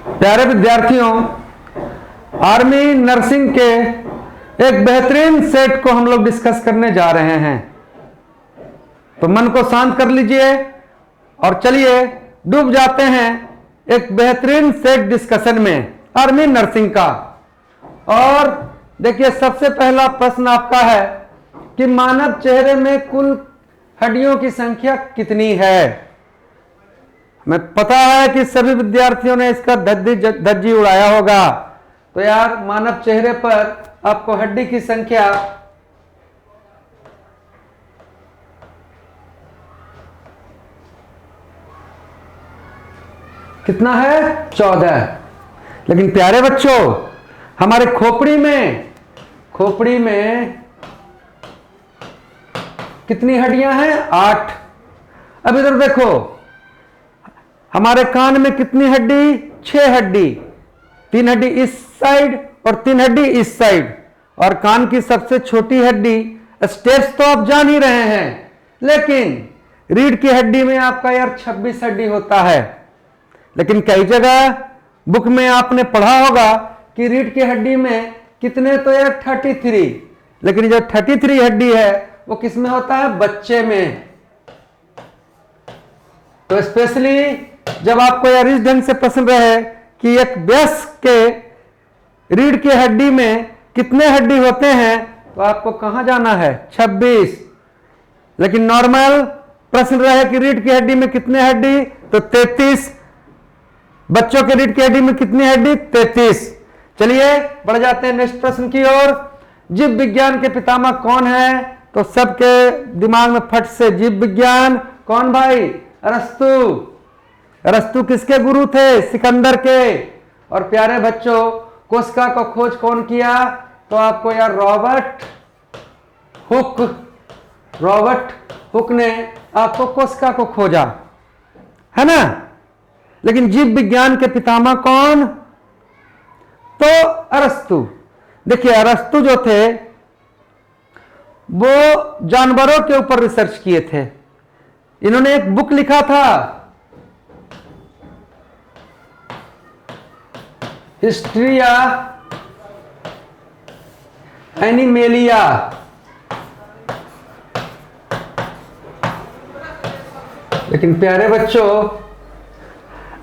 प्यारे विद्यार्थियों, army nursing के एक बेहतरीन सेट को हम लोग डिस्कस करने जा रहे हैं। तो मन को शांत कर लीजिए और चलिए डूब जाते हैं एक बेहतरीन सेट डिस्कशन में आर्मी नर्सिंग का। और देखिए, सबसे पहला प्रश्न आपका है कि मानव चेहरे में कुल हड्डियों की संख्या कितनी है। हमें पता है कि सभी विद्यार्थियों ने इसका धज्जी उड़ाया होगा। तो यार, मानव चेहरे पर आपको हड्डी की संख्या कितना है? 14। लेकिन प्यारे बच्चों, हमारे खोपड़ी में कितनी हड्डियां हैं? 8। अब इधर देखो, हमारे कान में कितनी हड्डी? 6 हड्डी। 3 हड्डी इस साइड और 3 हड्डी इस साइड। और कान की सबसे छोटी हड्डी, स्टेप्स तो आप जान ही रहे हैं, लेकिन रीढ़ की हड्डी में आपका यार 26 हड्डी होता है। लेकिन कई जगह बुक में आपने पढ़ा होगा कि रीढ़ की हड्डी में कितने, तो यार 33। लेकिन जो 33 हड्डी है वो किस में होता है? बच्चे में। तो स्पेशली जब आपको यार इस ढंग से प्रश्न रहे कि एक वयस्क के रीढ़ की हड्डी में कितने हड्डी होते हैं, तो आपको कहां जाना है? 26। लेकिन नॉर्मल प्रश्न रहे कि रीढ़ की हड्डी में कितने हड्डी, तो 33। बच्चों के रीढ़ की हड्डी में कितनी हड्डी? 33। चलिए बढ़ जाते हैं नेक्स्ट प्रश्न की ओर। जीव विज्ञान के पितामह कौन है? तो सबके दिमाग में फट से जीव विज्ञान कौन भाई? अरस्तु। अरस्तु किसके गुरु थे? सिकंदर के। और प्यारे बच्चों, कोशिका को खोज कौन किया? तो आपको यार रॉबर्ट हुक ने आपको कोशिका को खोजा, है ना। लेकिन जीव विज्ञान के पितामह कौन? तो अरस्तु। देखिए, अरस्तु जो थे वो जानवरों के ऊपर रिसर्च किए थे। इन्होंने एक बुक लिखा था, हिस्ट्रिया एनिमेलिया। लेकिन प्यारे बच्चों,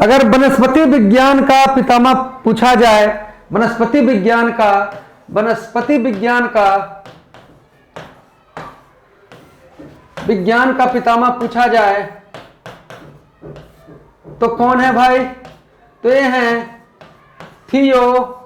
अगर वनस्पति विज्ञान का पितामह पूछा जाए, वनस्पति विज्ञान का पितामह पूछा जाए तो कौन है भाई? तो ये हैं थियोपेट्रस।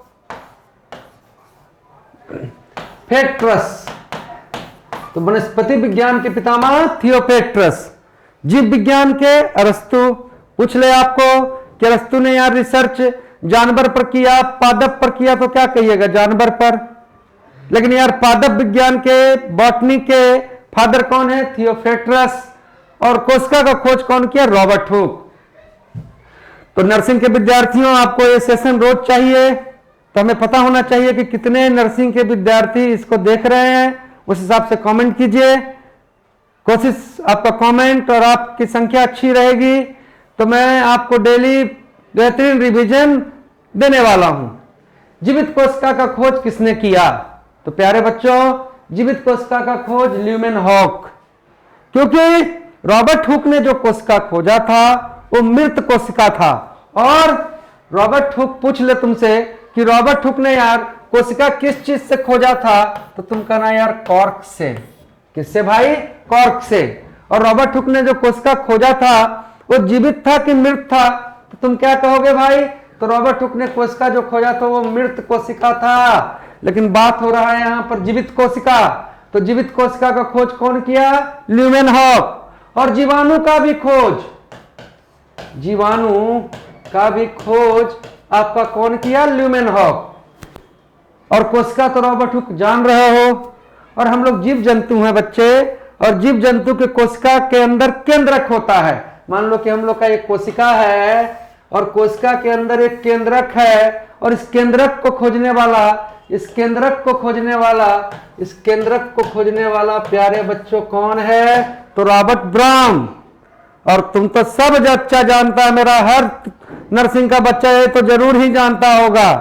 तो वनस्पति विज्ञान के पितामह थियोपेट्रस। जीव विज्ञान के अरस्तु। पूछ ले आपको कि अरस्तु ने यार रिसर्च जानवर पर किया, पादप पर किया, तो क्या कहिएगा? जानवर पर। लेकिन यार पादप विज्ञान के, बॉटनी के फादर कौन है? थियोपेट्रस। और कोशिका का खोज कौन किया? Robert Hooke. तो नर्सिंग के विद्यार्थियों, आपको ये सेशन रोज चाहिए, तो हमें पता होना चाहिए कि कितने नर्सिंग के विद्यार्थी इसको देख रहे हैं। उस हिसाब से कमेंट कीजिए। कोशिश आपका कमेंट और आपकी संख्या अच्छी रहेगी तो मैं आपको डेली बेहतरीन रिवीजन देने वाला हूं। जीवित कोशिका का खोज किसने किया? तो प्यारे बच्चों, जीवित कोशिका का खोज ल्यूमेन हॉक। क्योंकि रॉबर्ट हुक ने जो कोशिका खोजा था वो मृत कोशिका था। और रॉबर्ट हुक पूछ ले तुमसे कि रॉबर्ट हुक ने यार कोशिका किस चीज से खोजा था, तो तुम कहना यार कॉर्क से। किससे भाई? कॉर्क से। और रॉबर्ट हुक ने जो कोशिका खोजा था वो जीवित था कि मृत था, तो तुम क्या कहोगे भाई? तो रॉबर्ट हुक ने कोशिका जो खोजा था वो मृत कोशिका था। लेकिन बात हो रहा है यहां पर जीवित कोशिका। तो जीवित कोशिका का खोज कौन किया? Leeuwenhoek. और जीवाणु का भी खोज आपका कौन किया? Leeuwenhoek. और कोशिका तो रॉबर्ट हुक जान रहे हो। और हम लोग जीव जंतु हैं बच्चे, और जीव जंतु के कोशिका के अंदर केंद्रक होता है। मान लो कि हम लोग का एक कोशिका है और कोशिका के अंदर एक केंद्रक है, और इस केंद्रक को खोजने वाला प्यारे बच्चों कौन है? तो रॉबर्ट ब्राउन। और तुम तो सब अच्छा जानता है, मेरा हर नर्सिंग का बच्चा ये तो जरूर ही जानता होगा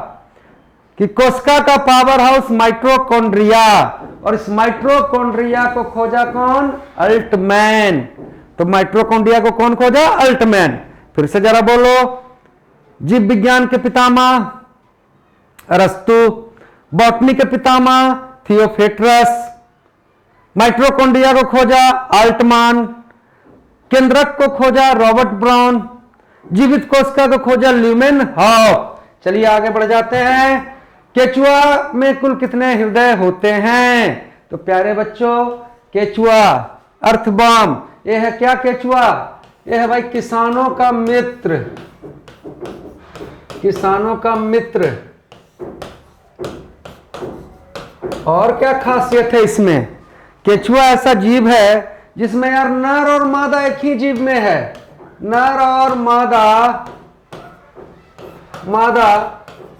कि कोशिका का पावर हाउस माइटोकॉन्ड्रिया, और इस माइटोकॉन्ड्रिया को खोजा कौन? अल्टमैन। तो माइटोकॉन्ड्रिया को कौन खोजा? अल्टमैन। फिर से जरा बोलो। जीव विज्ञान के पितामह अरस्तु, बॉटनी के पितामह थियोफेट्रस, माइटोकॉन्ड्रिया को खोजा अल्टमान, केंद्रक को खोजा रॉबर्ट ब्राउन, जीवित कोशिका को खोजा ल्यूमेन हॉफ। चलिए आगे बढ़ जाते हैं। केचुआ में कुल कितने हृदय होते हैं? तो प्यारे बच्चों, केचुआ अर्थबॉम, ये है क्या? केचुआ ये है भाई किसानों का मित्र, किसानों का मित्र। और क्या खासियत है इसमें? केचुआ ऐसा जीव है जिसमें यार नर और मादा एक ही जीव में है। नर और मादा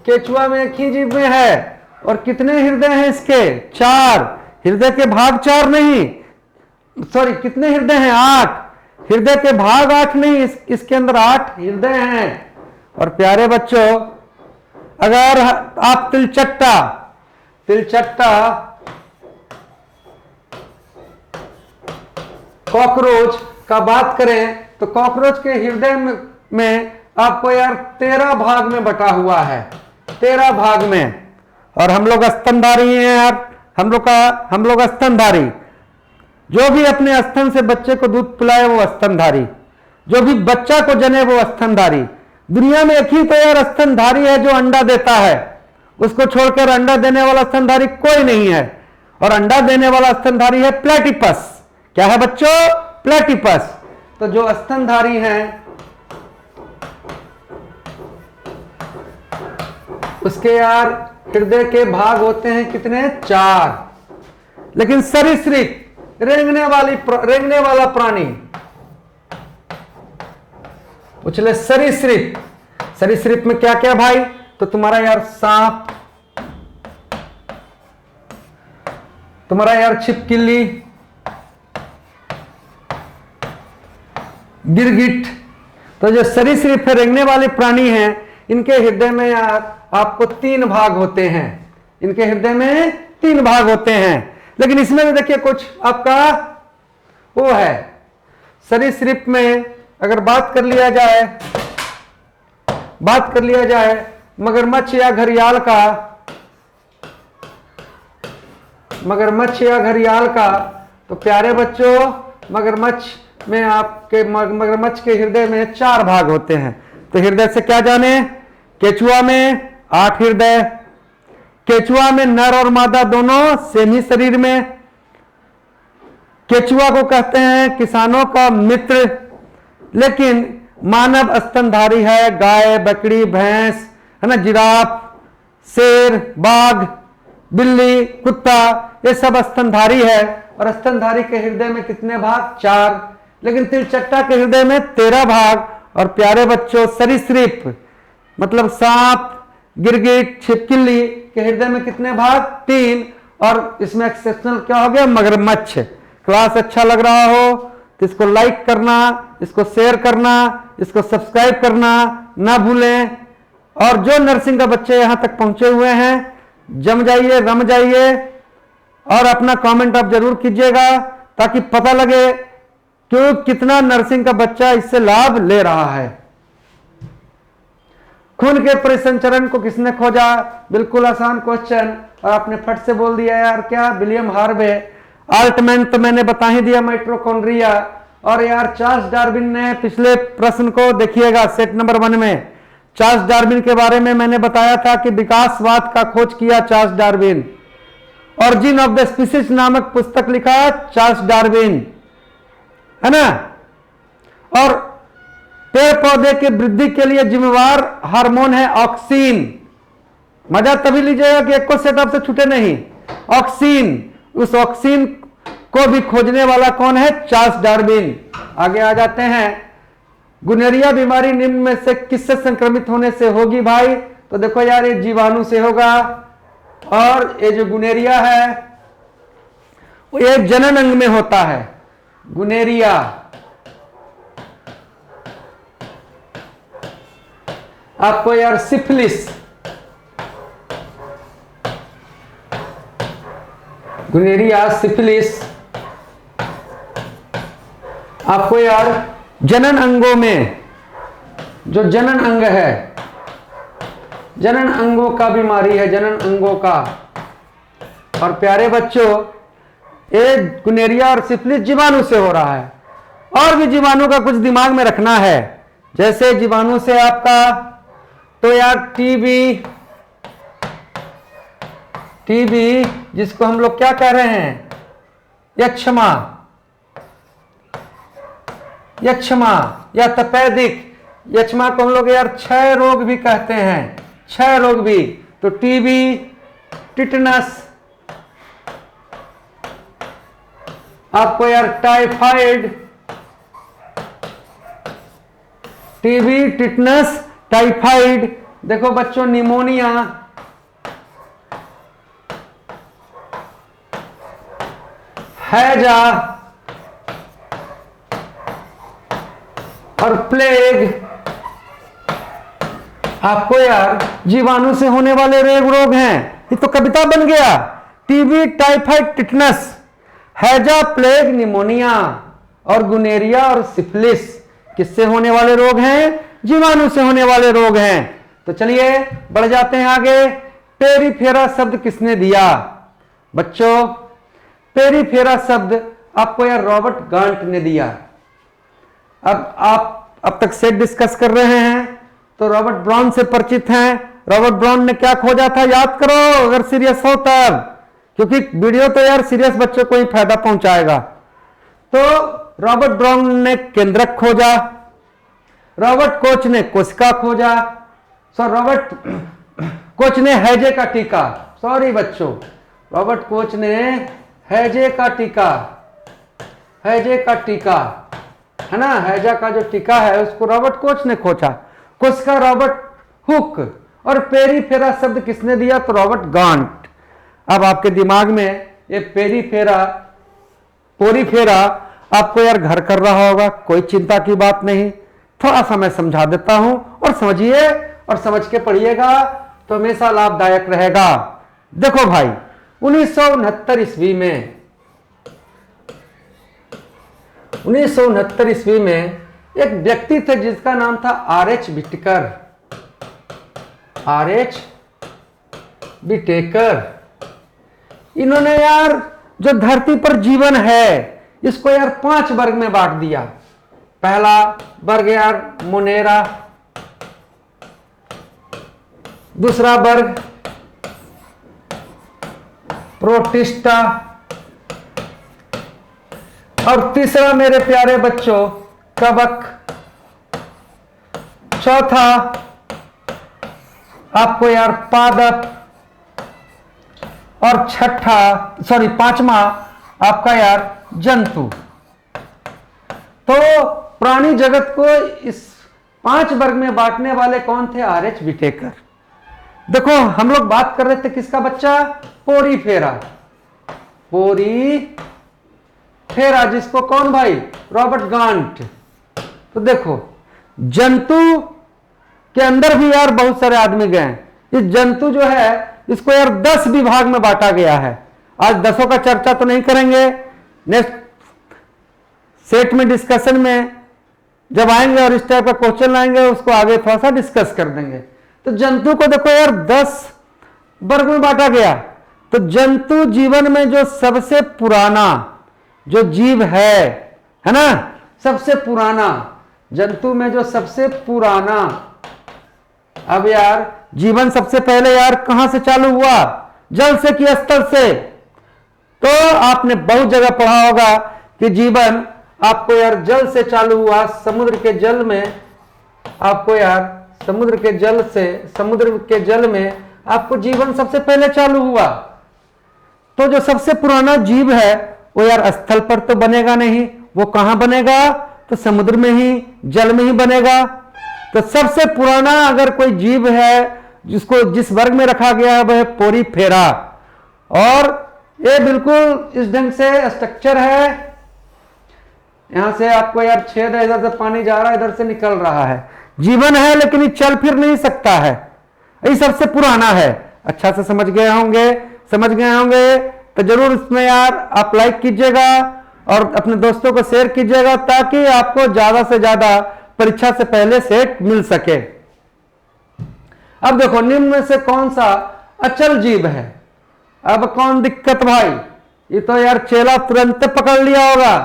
केचुआ में एक ही जीव में है। और कितने हृदय हैं इसके? 4। हृदय के भाग 4 नहीं, सॉरी कितने हृदय हैं? 8। हृदय के भाग 8 नहीं, इसके अंदर 8 हृदय हैं। और प्यारे बच्चों, अगर आप तिलचट्टा कॉकरोच का बात करें तो कॉकरोच के हृदय में आपको यार 13 भाग में बटा हुआ है, 13 भाग में। और हम लोग स्तनधारी हैं यार, हम लोग स्तनधारी। जो भी अपने स्तन से बच्चे को दूध पिलाए वो स्तनधारी, जो भी बच्चा को जने वो स्तनधारी। दुनिया में एक ही तो यार स्तनधारी है जो अंडा देता है, उसको छोड़कर अंडा देने वाला स्तनधारी कोई नहीं है। और अंडा देने वाला स्तनधारी है प्लेटिपस। क्या है बच्चों? प्लेटिपस। तो जो स्तनधारी हैं उसके यार हृदय के भाग होते हैं कितने? 4। लेकिन सरीसृप, रेंगने वाला प्राणी, उछले सरीसृप में क्या क्या भाई? तो तुम्हारा यार सांप, तुम्हारा यार छिपकली, गिरगिट। तो जो सरीसृप है, रेंगने वाले प्राणी हैं, इनके हृदय में यार आपको 3 भाग होते हैं। इनके हृदय में 3 भाग होते हैं। लेकिन इसमें भी देखिए कुछ आपका वो है। सरीसृप में अगर बात कर लिया जाए मगरमच्छ या घड़ियाल का, तो प्यारे बच्चों मगरमच्छ में आपके मगरमच्छ के हृदय में 4 भाग होते हैं। तो हृदय से क्या जाने? केचुआ में 8 हृदय, केचुआ में नर और मादा दोनों सेम ही शरीर में। केचुआ को कहते हैं किसानों का मित्र, लेकिन मानव स्तनधारी है। गाय, बकरी, भैंस, है ना, जिराफ, शेर, बाघ, बिल्ली, कुत्ता, ये सब स्तनधारी है। और स्तनधारी के हृदय में कितने भाग? 4। लेकिन तिलचट्टा के हृदय में 13 भाग। और प्यारे बच्चों सरीसृप मतलब सांप, गिरगिट, छिपकली के हृदय में कितने भाग? 3। और इसमें एक्सेप्शनल क्या हो गया? मगरमच्छ। क्लास अच्छा लग रहा हो तो इसको लाइक करना, इसको शेयर करना, इसको सब्सक्राइब करना ना भूलें। और जो नर्सिंग का बच्चे यहां तक पहुंचे हुए हैं, जम जाइए, रम जाइए और अपना कमेंट आप जरूर कीजिएगा ताकि पता लगे कि कितना नर्सिंग का बच्चा इससे लाभ ले रहा है। खून के परिसंचरण को किसने खोजा? बिल्कुल आसान क्वेश्चन, और आपने फट से बोल दिया यार क्या? William Harvey. अल्टमैन तो मैंने बता ही दिया, माइटोकॉन्ड्रिया। और यार चार्ल्स डार्विन ने, पिछले प्रश्न को देखिएगा सेट नंबर 1 में, चार्ल्स डार्विन के बारे में मैंने बताया था कि विकासवाद का खोज किया Charles Darwin. Origin of the species नामक पुस्तक लिखा चार्ल्स डार्विन, है ना। और पेड़ पौधे की वृद्धि के लिए जिम्मेवार हार्मोन है ऑक्सीन। मजा तभी लीजिएगा कि एक को सेट आपसे छूटे नहीं। ऑक्सीन, उस ऑक्सीन को भी खोजने वाला कौन है? Charles Darwin. आगे आ जाते हैं। गुनेरिया बीमारी निम्न में से किससे संक्रमित होने से होगी भाई? तो देखो यार ये जीवाणु से होगा। और ये जो गुनेरिया है वो ये जनन अंग में होता है। गुनेरिया आपको यार सिफिलिस, गुनेरिया, सिफिलिस। आपको यार जनन अंगों में, जो जनन अंग है, जनन अंगों का बीमारी है, जनन अंगों का। और प्यारे बच्चों, ये गुनेरिया और सिफिलिस जीवाणु से हो रहा है। और भी जीवाणु का कुछ दिमाग में रखना है, जैसे जीवाणु से आपका तो यार टीबी, जिसको हम लोग क्या कह रहे हैं, यक्षमा या तपेदिक। यक्षमा को हम लोग यार क्षय रोग भी कहते हैं, क्षय रोग भी। तो टीबी, टिटनस, आपको यार टाइफाइड, टीबी, टिटनस, टाइफाइड। देखो बच्चों, निमोनिया, हैजा और प्लेग। आपको यार जीवाणु से होने वाले रोग हैं। ये तो कविता बन गया। टीबी, टाइफाइड, टिटनस, हैजा, प्लेग, निमोनिया और गुनेरिया और सिफिलिस किससे होने वाले रोग हैं? जीवाणु से होने वाले रोग हैं। तो चलिए बढ़ जाते हैं आगे। पेरिफेरा शब्द किसने दिया? बच्चों, पेरिफेरा शब्द आपको यार रॉबर्ट गांट ने दिया। अब आप अब तक सेट डिस्कस कर रहे हैं तो रॉबर्ट ब्राउन से परिचित हैं। रॉबर्ट ब्राउन ने क्या खोजा था, याद करो अगर सीरियस हो तब, क्योंकि वीडियो तो यार सीरियस बच्चों को ही फायदा पहुंचाएगा। तो रॉबर्ट ब्राउन ने केंद्रक खोजा, रॉबर्ट कोच ने कोशिका खोजा, रॉबर्ट कोच ने हैजे का टीका, सॉरी बच्चों, रॉबर्ट कोच ने हैजे का टीका, हैजे का टीका है ना, हैजा का जो टीका है उसको रॉबर्ट कोच ने खोजा। कोशिका रॉबर्ट हुक और पेरिफेरा शब्द किसने दिया? तो रॉबर्ट गांट। अब आपके दिमाग में ये पेरिफेरा, पोरीफेरा आपको यार घर कर रहा होगा, कोई चिंता की बात नहीं। थोड़ा सा मैं समझा देता हूं और समझिए और समझ के पढ़िएगा तो हमेशा लाभदायक रहेगा। देखो भाई, 1969 ईस्वी में 1969 ईस्वी में एक व्यक्ति थे जिसका नाम था आर.एच. Whittaker, RH. विटेकर। इन्होंने यार जो धरती पर जीवन है इसको यार 5 वर्ग में बांट दिया। पहला वर्ग यार मोनेरा, दूसरा वर्ग प्रोटिस्टा और तीसरा मेरे प्यारे बच्चों कवक, चौथा आपको यार पादप और पांचवा आपका यार जंतु। तो प्राणी जगत को इस 5 वर्ग में बांटने वाले कौन थे? आर.एच. विटेकर। देखो हम लोग बात कर रहे थे किसका बच्चा? पोरीफेरा, पोरीफेरा जिसको कौन भाई? रॉबर्ट गांट। तो देखो जंतु के अंदर भी यार बहुत सारे आदमी गए। इस जंतु जो है इसको यार 10 विभाग में बांटा गया है। आज 10 का चर्चा तो नहीं करेंगे, नेक्स्ट सेट में डिस्कशन में जब आएंगे और इस टाइप का क्वेश्चन लाएंगे उसको आगे थोड़ा सा डिस्कस कर देंगे। तो जंतु को देखो यार 10 वर्ग में बांटा गया। तो जंतु जीवन में जो सबसे पुराना जो जीव है ना, सबसे पुराना जंतु में जो सबसे पुराना, अब यार जीवन सबसे पहले यार कहां से चालू हुआ? जल से कि स्थल से? तो आपने बहुत जगह पढ़ा होगा कि जीवन आपको यार जल से चालू हुआ। समुद्र के जल में आपको यार समुद्र के जल में आपको जीवन सबसे पहले चालू हुआ। तो जो सबसे पुराना जीव है वो यार स्थल पर तो बनेगा नहीं, वो कहां बनेगा? तो समुद्र में ही, जल में ही बनेगा। तो सबसे पुराना अगर कोई जीव है जिसको जिस वर्ग में रखा गया है वह पोरीफेरा। और ये बिल्कुल इस ढंग से स्ट्रक्चर है। यहां से आपको यार छेद है, इधर से पानी जा रहा है, इधर से निकल रहा है। जीवन है लेकिन ये चल फिर नहीं सकता है, ये सबसे पुराना है। अच्छा से समझ गए होंगे, समझ गए होंगे तो जरूर इसमें यार आप लाइक कीजिएगा और अपने दोस्तों को शेयर कीजिएगा ताकि आपको ज्यादा से ज्यादा परीक्षा से पहले सेट मिल सके। अब देखो निम्न में से कौन सा अचल जीव है? अब कौन दिक्कत भाई, ये तो यार चेला तुरंत पकड़ लिया होगा।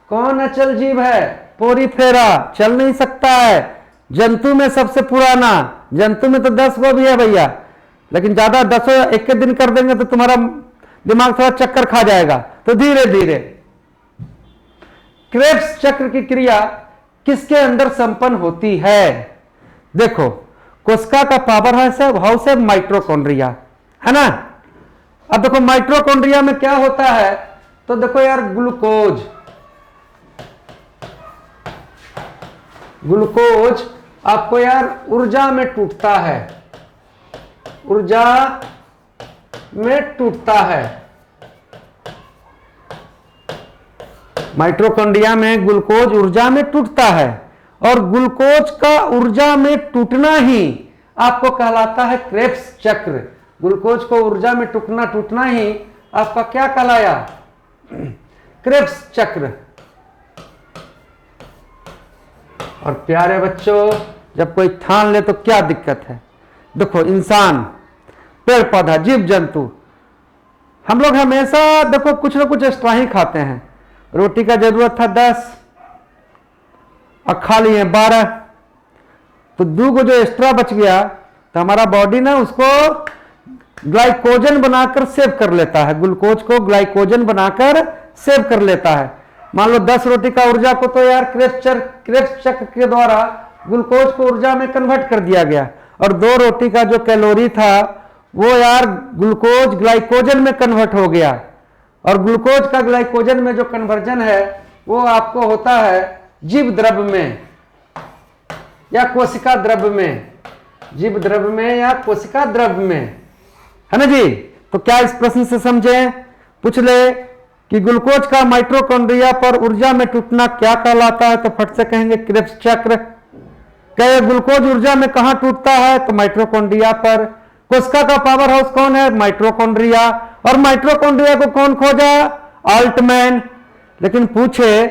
कौन अचल जीव है? पोरीफेरा, चल नहीं सकता है। जंतु में सबसे पुराना, जंतु में तो 10 गो भी है भैया, लेकिन ज्यादा 10 एक दिन कर देंगे तो तुम्हारा दिमाग थोड़ा चक्कर खा जाएगा, तो धीरे धीरे। क्रेब्स चक्र की क्रिया किसके अंदर संपन्न होती है? देखो कोशिका का पावर हाउस है माइटोकॉन्ड्रिया, है ना। अब देखो माइटोकॉन्ड्रिया में क्या होता है, तो देखो यार ग्लूकोज आपको यार ऊर्जा में टूटता है, ऊर्जा में टूटता है। माइटोकॉन्ड्रिया में ग्लूकोज ऊर्जा में टूटता है और ग्लूकोज का ऊर्जा में टूटना ही आपको कहलाता है क्रेब्स चक्र। ग्लूकोज को ऊर्जा में टूटना ही आपका क्या कहलाया? क्रेब्स चक्र। और प्यारे बच्चों जब कोई ठान ले तो क्या दिक्कत है? देखो इंसान, पेड़ पौधा, जीव जंतु, हम लोग हमेशा देखो कुछ ना कुछ एक्स्ट्रा ही खाते हैं। रोटी का जरूरत था 10 और खा लिए 12, तो 2 को जो एक्स्ट्रा बच गया तो हमारा बॉडी ना उसको ग्लाइकोजन बनाकर सेव कर लेता है, ग्लूकोज को ग्लाइकोजन बनाकर सेव कर लेता है। मान लो 10 रोटी का ऊर्जा को तो यार क्रेब्स चक्र के द्वारा ग्लूकोज को ऊर्जा में कन्वर्ट कर दिया गया और 2 रोटी का जो कैलोरी था वो यार ग्लूकोज ग्लाइकोजन में कन्वर्ट हो गया। और ग्लूकोज का ग्लाइकोजन में जो कन्वर्जन है वो आपको होता है जीव द्रव्य में या कोशिका द्रव्य में, जीव द्रव्य में या कोशिका द्रव्य में, है ना जी। तो क्या इस प्रश्न से समझे? पूछ ले कि ग्लूकोज का माइटोकॉन्ड्रिया पर ऊर्जा में टूटना क्या कहलाता है, तो फट से कहेंगे क्रेब्स चक्र। क्या ग्लूकोज ऊर्जा में कहां टूटता है? तो माइटोकॉन्ड्रिया पर। कोशिका का पावर हाउस कौन है? माइटोकॉन्ड्रिया। और माइटोकॉन्ड्रिया को कौन खोजा? ऑल्टमैन। लेकिन पूछे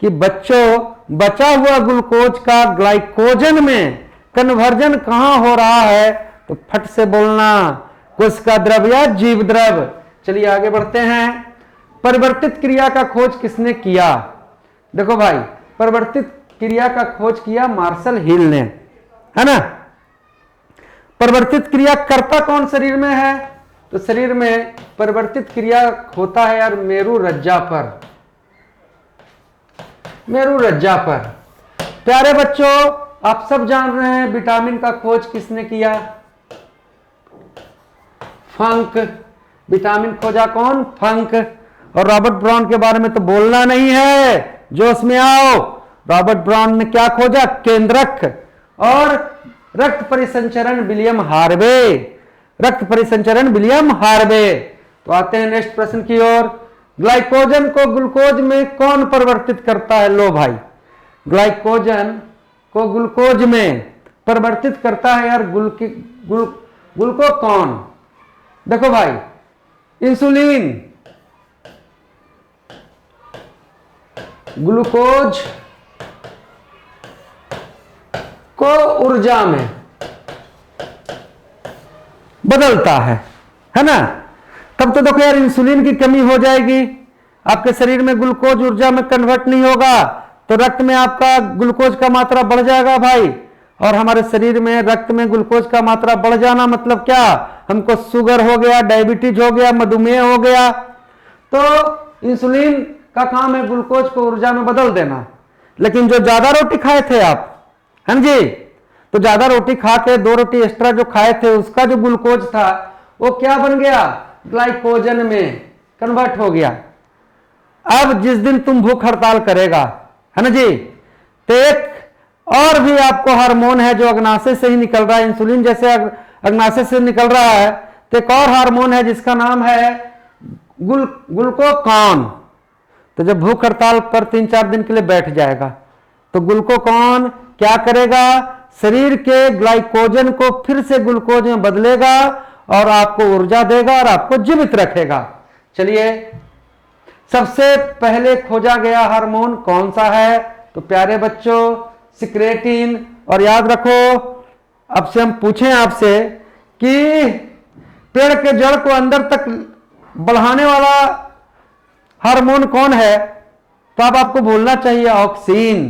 कि बच्चों बचा हुआ ग्लूकोज का ग्लाइकोजन में कन्वर्जन कहां हो रहा है, तो फट से बोलना कोशिका द्रव्य या जीव द्रव्य। चलिए आगे बढ़ते हैं। परिवर्तित क्रिया का खोज किसने किया? देखो भाई परिवर्तित क्रिया का खोज किया मार्शल हिल ने, है ना। परिवर्तित क्रिया करता कौन शरीर में है? तो शरीर में परिवर्तित क्रिया होता है यार मेरु रज्जा पर, मेरु रज्जा पर। प्यारे बच्चों आप सब जान रहे हैं विटामिन का खोज किसने किया? फंक। विटामिन खोजा कौन? फंक। और रॉबर्ट ब्राउन के बारे में तो बोलना नहीं है, जोश में आओ। रॉबर्ट ब्राउन ने क्या खोजा? केंद्रक। और रक्त परिसंचरण विलियम हार्वे, रक्त परिसंचरण विलियम हार्वे। तो आते हैं नेक्स्ट प्रश्न की ओर। ग्लाइकोजन को ग्लूकोज में कौन परिवर्तित करता है? लो भाई ग्लाइकोजन को ग्लूकोज में परिवर्तित करता है यार ग्लूको कौन? देखो भाई इंसुलिन ग्लूकोज को ऊर्जा में बदलता है ना। तब तो देखो यार इंसुलिन की कमी हो जाएगी, आपके शरीर में ग्लूकोज ऊर्जा में कन्वर्ट नहीं होगा तो रक्त में आपका ग्लूकोज का मात्रा बढ़ जाएगा भाई। और हमारे शरीर में रक्त में ग्लूकोज का मात्रा बढ़ जाना मतलब क्या? हमको शुगर हो गया, डायबिटीज हो गया, मधुमेह हो गया। तो इंसुलिन का काम है ग्लूकोज को ऊर्जा में बदल देना। लेकिन जो ज्यादा रोटी खाए थे आप, है ना जी, तो ज्यादा रोटी खा के 2 रोटी एक्स्ट्रा जो खाए थे उसका जो ग्लूकोज था वो क्या बन गया? ग्लाइकोजन में कन्वर्ट हो गया। अब जिस दिन तुम भूख हड़ताल करेगा, है ना जी, तो एक और भी आपको हार्मोन है जो अग्नाशय से ही निकल रहा है, इंसुलिन जैसे अग्नाशय से निकल रहा है, तो एक और हार्मोन है जिसका नाम है ग्लूकोकॉन। तो जब भूख हड़ताल पर 3-4 दिन के लिए बैठ जाएगा तो ग्लूकोकॉन क्या करेगा? शरीर के ग्लाइकोजन को फिर से ग्लूकोज में बदलेगा और आपको ऊर्जा देगा और आपको जीवित रखेगा। चलिए, सबसे पहले खोजा गया हार्मोन कौन सा है? तो प्यारे बच्चों, सिक्रेटिन। और याद रखो, अब से हम पूछें आपसे कि पेड़ के जड़ को अंदर तक बढ़ाने वाला हार्मोन कौन है? तो अब आपको बोलना चाहिए ऑक्सीन।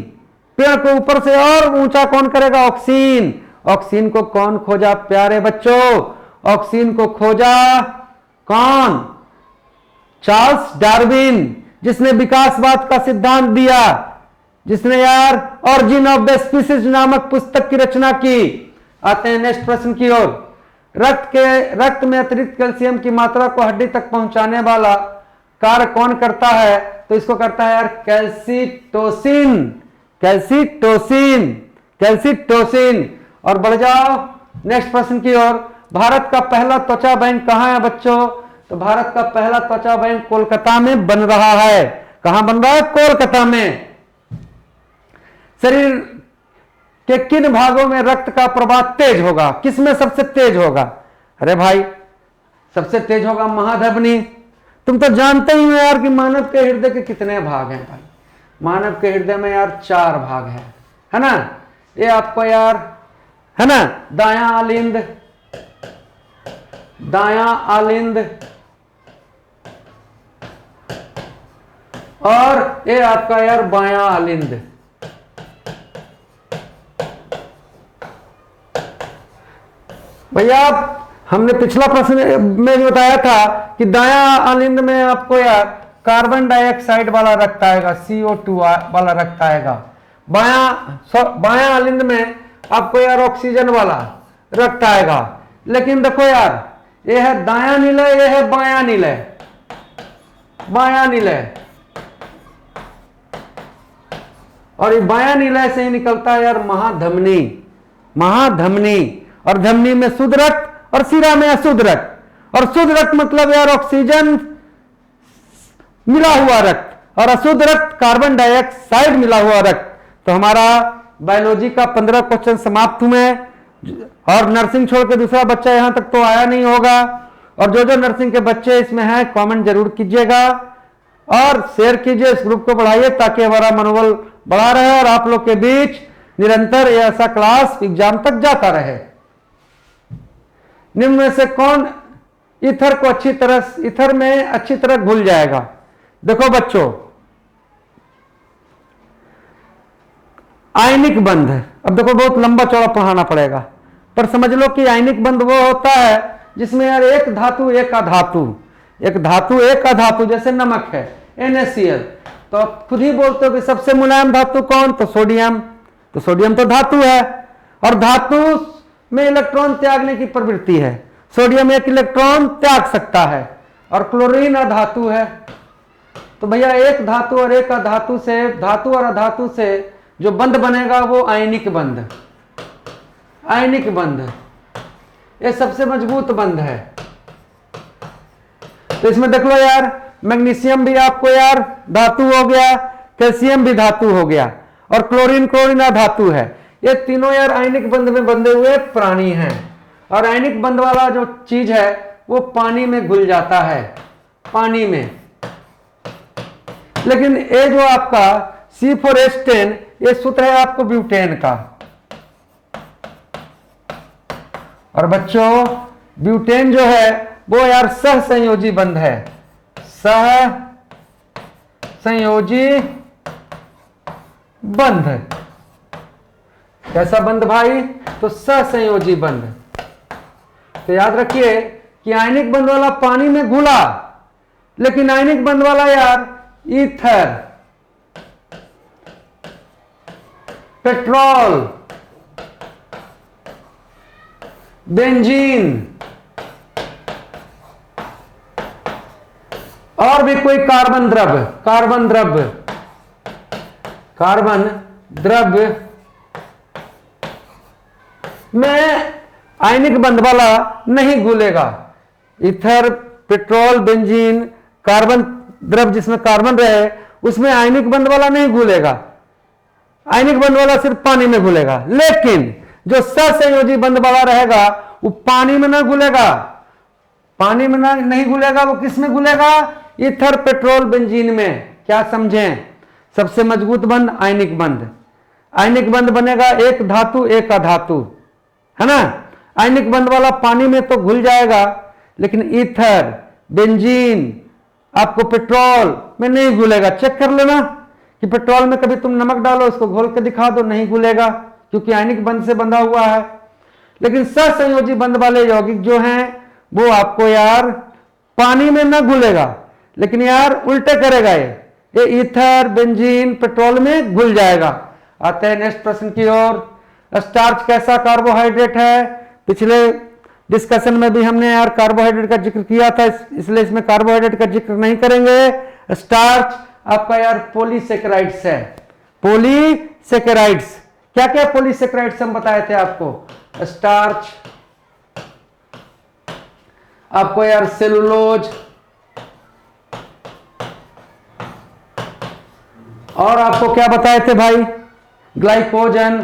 पेड़ को ऊपर से और ऊंचा कौन करेगा? ऑक्सीन। ऑक्सीन को कौन खोजा प्यारे बच्चों? ऑक्सीन को खोजा कौन? चार्ल्स डार्विन, जिसने विकासवाद का सिद्धांत दिया, जिसने यार ऑरिजिन ऑफ द स्पीसीज नामक पुस्तक की रचना की। आते हैं नेक्स्ट प्रश्न की ओर। रक्त में अतिरिक्त कैल्शियम की मात्रा को हड्डी तक पहुंचाने वाला कार्य कौन करता है? तो इसको करता है यार कैल्सिटोसिन। कैल्सिटोसिन, कैल्सिटोसिन। और बढ़ जाओ नेक्स्ट प्रश्न की ओर। भारत का पहला त्वचा बैंक कहां है बच्चों? तो भारत का पहला त्वचा बैंक कोलकाता में बन रहा है। कहां बन रहा है? कोलकाता में। शरीर के किन भागों में रक्त का प्रवाह तेज होगा? किसमें सबसे तेज होगा? अरे भाई, सबसे तेज होगा महाधमनी। तुम तो जानते ही हो यार कि मानव के हृदय के कितने भाग हैं भाई। मानव के हृदय में यार 4 भाग है ना? ये आपको यार है ना, दायां आलिंद, दायां आलिंद, और ये आपका यार बायां आलिंद। भैया हमने पिछला प्रश्न में बताया था कि दायां आलिंद में आपको यार कार्बन डाइऑक्साइड वाला रक्त आएगा, CO2 वाला रक्त आएगा। बायां आलिंद में आपको यार ऑक्सीजन वाला रक्त आएगा। लेकिन देखो यार, ये है दायां निलय, ये है बायां निलय। बायां निलय और ये बायां निलय से ही निकलता है यार महाधमनी। महाधमनी, और धमनी में शुद्ध रक्त और सिरा में अशुद्ध रक्त। और शुद्ध रक्त मतलब यार ऑक्सीजन मिला हुआ रक्त, और अशुद्ध रक्त कार्बन डाइऑक्साइड मिला हुआ रक्त। तो हमारा बायोलॉजी का 15 क्वेश्चन समाप्त हुए। और नर्सिंग छोड़ के दूसरा बच्चा यहां तक तो आया नहीं होगा। और जो जो नर्सिंग के बच्चे इसमें हैं कमेंट जरूर कीजिएगा और शेयर कीजिए, इस ग्रुप को बढ़ाइए ताकि हमारा मनोबल बढ़ा रहे और आप लोग के बीच निरंतर ऐसा क्लास एग्जाम तक जाता रहे। निम्न में से कौन ईथर को ईथर में अच्छी तरह घुल जाएगा? देखो बच्चों, आयनिक बंध। अब देखो बहुत लंबा चौड़ा पढ़ाना पड़ेगा, पर समझ लो कि आयनिक बंध वो होता है जिसमें यार एक धातु एक अधातु, एक धातु एक अधातु, जैसे नमक है NaCl। तो आप खुद ही बोलते हो कि सबसे मुलायम धातु कौन? तो सोडियम। तो सोडियम तो धातु है, और धातु में इलेक्ट्रॉन त्यागने की प्रवृत्ति है। सोडियम एक इलेक्ट्रॉन त्याग सकता है, और क्लोरीन अधातु है। तो भैया एक धातु और एक अधातु से, धातु और अधातु से जो बंध बनेगा वो आयनिक बंध। आयनिक बंध ये सबसे मजबूत बंध है। तो इसमें देख लो यार, मैग्नीशियम भी आपको यार धातु हो गया, कैल्शियम भी धातु हो गया, और क्लोरीन अधातु है। ये तीनों यार आयनिक बंध में बंधे हुए प्राणी हैं। और आयनिक बंध वाला जो चीज है वो पानी में घुल जाता है, पानी में। लेकिन ये जो आपका C4H10 ये सूत्र है आपको ब्यूटेन का। और बच्चों ब्यूटेन जो है वो यार सह संयोजी बंध है। सह संयोजी बंध। कैसा बंध भाई? तो सहसंयोजी बंध। तो याद रखिए कि आयनिक बंध वाला पानी में घुला, लेकिन आयनिक बंध वाला यार ईथर, पेट्रोल, बेंजीन और भी कोई कार्बन द्रव्य, कार्बन द्रव्य, कार्बन द्रव्य में आयनिक बंध वाला नहीं घुलेगा। ईथर, पेट्रोल, बेंजीन, कार्बन द्रव्य जिसमें कार्बन रहे उसमें आयनिक बंध वाला नहीं घुलेगा। आयनिक बंध वाला सिर्फ पानी में घुलेगा। लेकिन जो सहसंयोजी बंध वाला रहेगा वो पानी में ना घुलेगा, पानी में ना नहीं घुलेगा, वो किस में घुलेगा? ईथर, पेट्रोल, बेंजीन में। क्या समझें? सबसे मजबूत बंध आयनिक बंध। आयनिक बंध बनेगा एक धातु एक अधातु, है ना। आयनिक बंध वाला पानी में तो घुल जाएगा, लेकिन ईथर, बेंजीन, आपको पेट्रोल में नहीं घुलेगा। चेक कर लेना कि पेट्रोल में कभी तुम नमक डालो, उसको घोल के दिखा दो, नहीं घुलेगा, क्योंकि आयनिक बंध से बंधा हुआ है। लेकिन सहसंयोजी बंध वाले यौगिक जो हैं वो आपको यार पानी में ना घुलेगा, लेकिन यार उल्टे करेगा, ये ईथर, बेंजीन, पेट्रोल में घुल जाएगा। आते हैं नेक्स्ट प्रश्न की ओर। स्टार्च कैसा कार्बोहाइड्रेट है? पिछले डिस्कशन में भी हमने यार कार्बोहाइड्रेट का जिक्र किया था, इसलिए इसमें कार्बोहाइड्रेट का जिक्र नहीं करेंगे। स्टार्च आपका यार पॉलीसेकेराइड्स है। पॉलीसेकेराइड्स, क्या क्या पॉलीसेकेराइड्स हम बताए थे आपको? स्टार्च, आपको यार सेलुलोज, और आपको क्या बताए थे भाई? ग्लाइकोजन,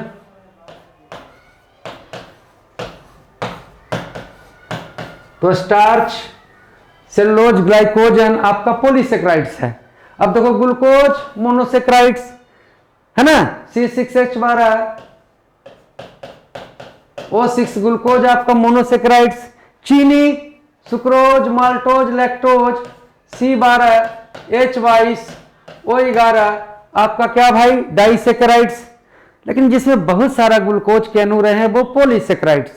तो स्टार्च, सेलुलोज, ग्लाइकोजन आपका पॉलीसेकेराइड्स है। अब देखो ग्लूकोज मोनोसेकेराइड्स है ना, C6H12, O6 ग्लूकोज आपका मोनोसेकेराइड्स। चीनी, sucrose, maltose, lactose, C12H22, O11 आपका क्या भाई? डाइसेकेराइड्स। लेकिन जिसमें बहुत सारा ग्लूकोज के अणु रहे हैं वो पॉलीसेकेराइड्स,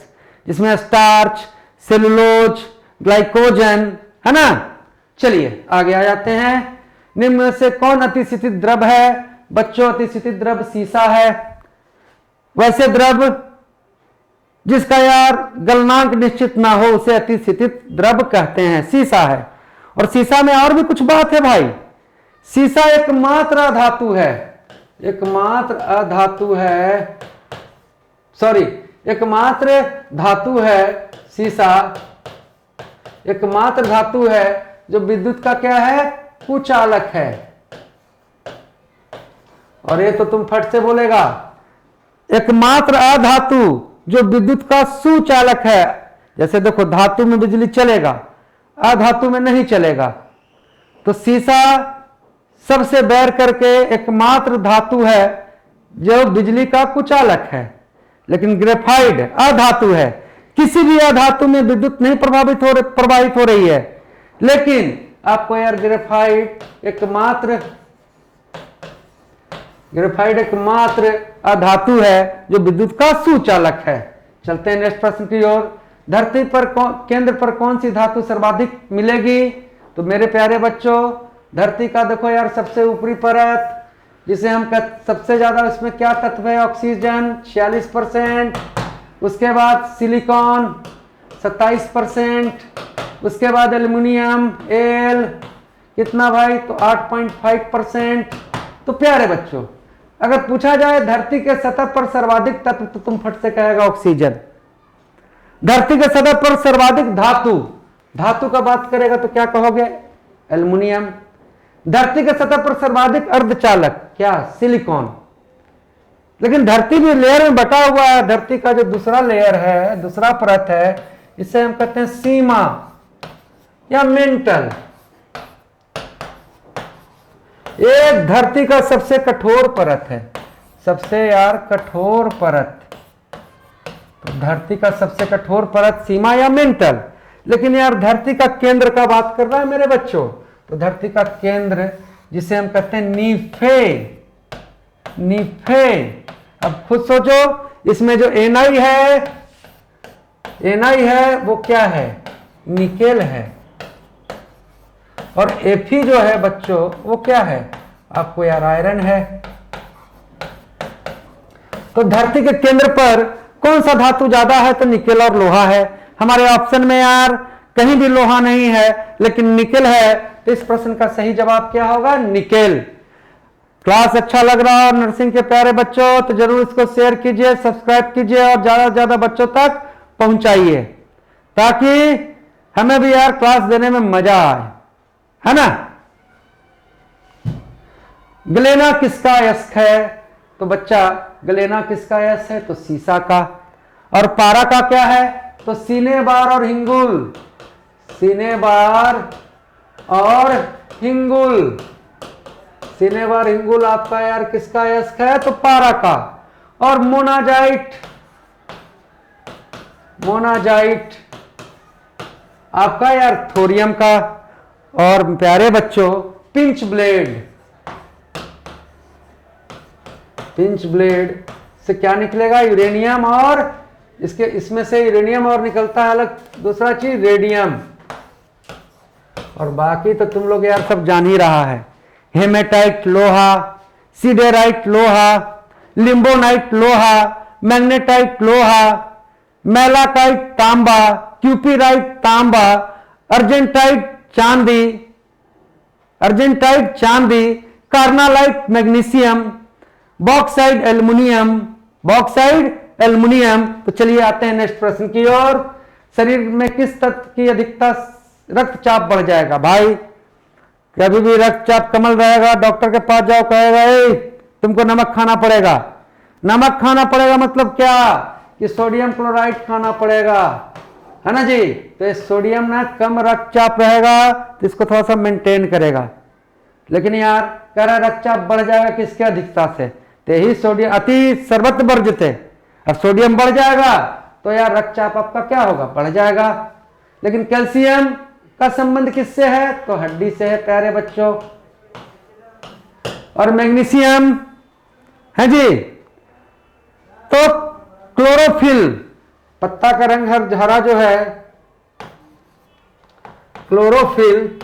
जिसमें स्टार्च, सेलुलोज, ग्लाइकोजन, है ना। चलिए आगे आ जाते हैं। निम्न में से कौन अतिस्थित द्रव है? बच्चों अतिस्थित द्रव सीसा है। वैसे द्रव जिसका यार गलनांक निश्चित ना हो उसे अतिस्थित द्रव कहते हैं, सीसा है। और सीसा में और भी कुछ बात है भाई। सीसा एकमात्र अधातु है, एकमात्र अधातु है, सॉरी एकमात्र धातु है सीसा, एकमात्र धातु है जो विद्युत का क्या है? कुचालक है। और ये तो तुम फट से बोलेगा, एकमात्र अधातु जो विद्युत का सुचालक है। जैसे देखो धातु में बिजली चलेगा, अधातु में नहीं चलेगा। तो सीसा सबसे बैर करके एकमात्र धातु है जो बिजली का कुचालक है। लेकिन ग्रेफाइट अधातु है, किसी भी अधातु में विद्युत नहीं प्रवाहित हो रही है। लेकिन आपको यार ग्रेफाइट एकमात्र अधातु है जो विद्युत का सुचालक है। चलते हैं नेक्स्ट प्रश्न की ओर। धरती पर केंद्र पर कौन सी धातु सर्वाधिक मिलेगी? तो मेरे प्यारे बच्चों, धरती का देखो यार सबसे ऊपरी परत, जिसे हम सबसे ज्यादा इसमें क्या तत्व है? ऑक्सीजन 46%, उसके बाद सिलिकॉन 27%, उसके बाद एल्युमिनियम एल कितना भाई? तो 8.5%। तो प्यारे बच्चों, अगर पूछा जाए धरती के सतह पर सर्वाधिक तत्व, तो तुम फट से कहेगा ऑक्सीजन। धरती के सतह पर सर्वाधिक धातु का बात करेगा तो क्या कहोगे? एल्युमिनियम। धरती के सतह पर सर्वाधिक अर्धचालक क्या? सिलिकॉन। लेकिन धरती भी लेयर में बटा हुआ है। धरती का जो दूसरा लेयर है, दूसरा परत है, इसे हम कहते हैं सीमा या मेंटल। एक धरती का सबसे कठोर परत है, सबसे यार कठोर परत। तो धरती का सबसे कठोर परत सीमा या मेंटल। लेकिन यार धरती का केंद्र का बात कर रहा है मेरे बच्चों, तो धरती का केंद्र जिसे हम कहते हैं नीफे। अब खुद सोचो, इसमें जो Ni है वो क्या है? निकेल है। और Fe जो है बच्चों वो क्या है? आपको यार आयरन है। तो धरती के केंद्र पर कौन सा धातु ज्यादा है? तो निकेल और लोहा है। हमारे ऑप्शन में यार कहीं भी लोहा नहीं है, लेकिन निकेल है। तो इस प्रश्न का सही जवाब क्या होगा? निकेल। क्लास अच्छा लग रहा है नर्सिंग के प्यारे बच्चों तो जरूर इसको शेयर कीजिए, सब्सक्राइब कीजिए और ज्यादा से ज्यादा बच्चों तक पहुंचाइए, ताकि हमें भी यार क्लास देने में मजा आए, है ना। गलेना किसका अयस्क है? तो बच्चा गलेना किसका अयस्क है? तो सीसा का। और पारा का क्या है? तो सीने बार और हिंगुल, सीने बार और हिंगुल, सीने बार हिंगुल आपका यार किसका अयस्क है? तो पारा का। और मोनाजाइट, मोनाजाइट आपका यार थोरियम का। और प्यारे बच्चों पिंच ब्लेड, पिंच ब्लेड से क्या निकलेगा? यूरेनियम, और इसके इसमें से यूरेनियम और निकलता है अलग दूसरा चीज रेडियम। और बाकी तो तुम लोग यार सब जान ही रहा है। हेमेटाइट लोहा, सीडेराइट लोहा, लिम्बोनाइट लोहा, मैग्नेटाइट लोहा, मेलाकाइट तांबा, क्यूपीराइट तांबा, अर्जेंटाइट चांदी, अर्जेंटाइट चांदी, carnallite magnesium, bauxite aluminium, bauxite aluminium. तो चलिए आते हैं नेक्स्ट प्रश्न की ओर। शरीर में किस तत्व की अधिकता रक्तचाप बढ़ जाएगा? भाई कभी भी रक्तचाप कम रहेगा, डॉक्टर के पास जाओ, कहेगा ए तुमको नमक खाना पड़ेगा। नमक खाना पड़ेगा मतलब क्या? कि सोडियम क्लोराइड खाना पड़ेगा, है ना जी। तो ये सोडियम ना कम रक्तचाप रहेगा तो इसको थोड़ा सा मेंटेन करेगा। लेकिन यार कह रहा रक्तचाप बढ़ जाएगा किसके अधिकता से? तो यही सोडियम अति सर्वत्र वर्जित है। अब सोडियम बढ़ जाएगा तो यार रक्तचाप आपका क्या होगा? बढ़ जाएगा। लेकिन कैल्शियम का संबंध किससे है? तो हड्डी से है प्यारे बच्चों। और मैग्नीशियम है जी, तो क्लोरोफिल, पत्ता का रंग हरा जो है, क्लोरोफिल,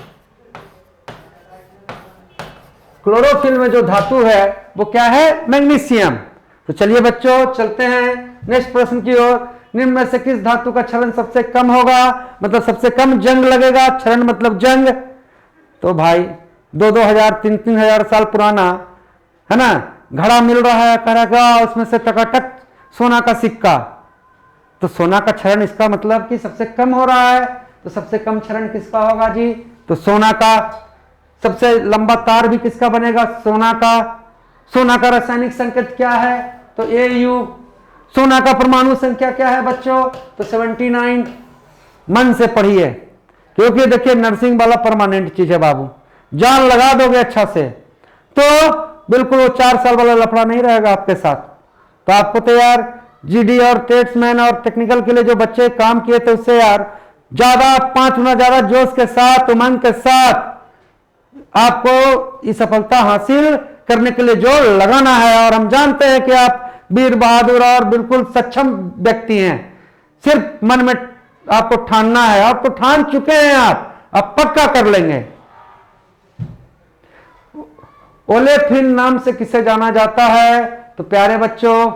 क्लोरोफिल में जो धातु है वो क्या है? मैग्नीशियम। तो चलिए बच्चों चलते हैं नेक्स्ट प्रश्न की ओर। निम्न में से किस धातु का क्षरण सबसे कम होगा? मतलब सबसे कम जंग लगेगा, क्षरण मतलब जंग। तो भाई 2-2 3-3 साल पुराना है ना घड़ा मिल रहा है, कह रहा उसमें से टकाटक सोना का सिक्का। तो सोना का क्षरण इसका मतलब कि सबसे कम हो रहा है। तो सबसे कम क्षरण किसका होगा जी? तो सोना का। सबसे लंबा तार भी किसका बनेगा? सोना का। सोना का रासायनिक संकेत क्या है? तो Au। सोना का परमाणु संख्या क्या है बच्चों? तो 79। मन से पढ़िए क्योंकि देखिए नर्सिंग वाला परमानेंट चीज है बाबू, जान लगा दोगे अच्छा से तो बिल्कुल वो 4 साल वाला लफड़ा नहीं रहेगा आपके साथ। तो आपको तो यार जीडी और टेट्समैन और टेक्निकल के लिए जो बच्चे काम किए थे उससे यार ज्यादा 5 गुना ज्यादा जोश के साथ, उमंग के साथ आपको ये सफलता हासिल करने के लिए जोर लगाना है। और हम जानते हैं कि आप वीर बहादुर और बिल्कुल सक्षम व्यक्ति हैं। सिर्फ मन में आपको ठानना है, आप तो ठान चुके हैं, आप पक्का कर लेंगे। ओलेफिन नाम से किसे जाना जाता है? तो प्यारे बच्चों